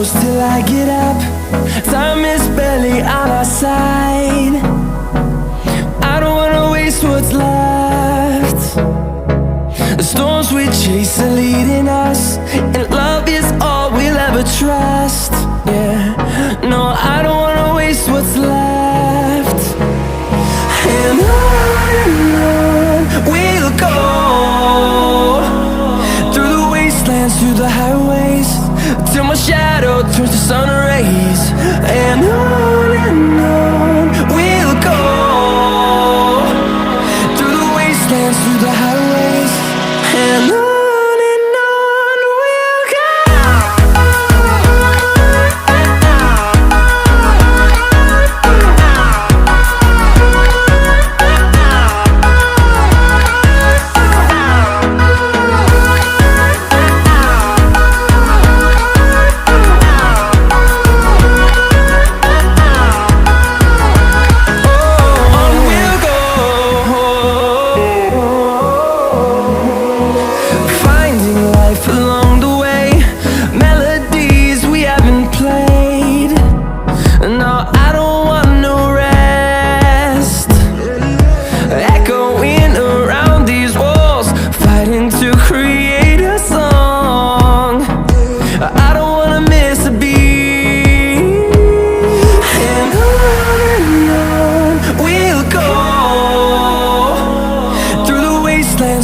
close till I get up. Time is barely on our side. I don't wanna waste what's left. The storms we chase are leading us, and love is all we'll ever trust. Yeah, no, I don't wanna waste what's left. And on we'll go, through the wastelands, through the highways, till my shadow turns to sun rays. And on we'll go, through the wastelands, through the highways, and on we'll go.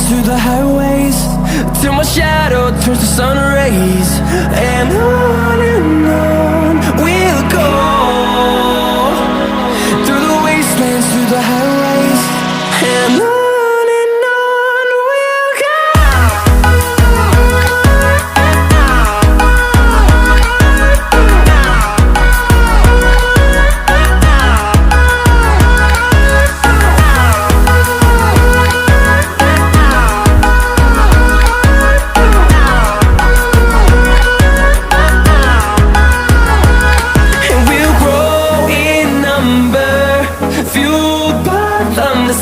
Through the highways, till my shadow turns to sun rays. And on we'll go, through the wastelands, through the highways, and on we'll go.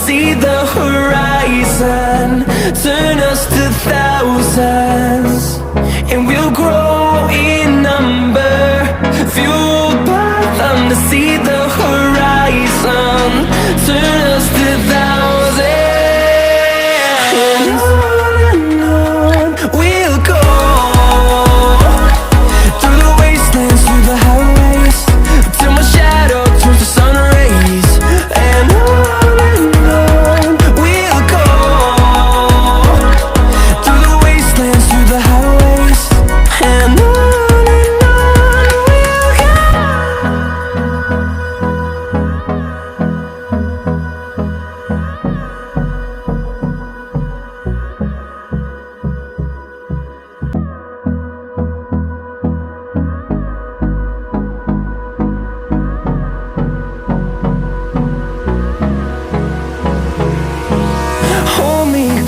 See the horizon turn us to thousands, and we'll grow in number, fueled by them. To see the horizon turn us to thousands, and on we'll go, through the wastelands, through the highways, till my shadow turns to sun rays. And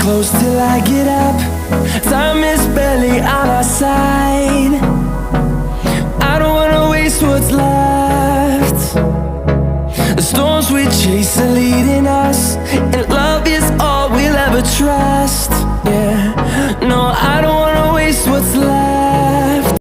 close till I get up. Time is barely on our side. I don't wanna waste what's left. The storms we chase are leading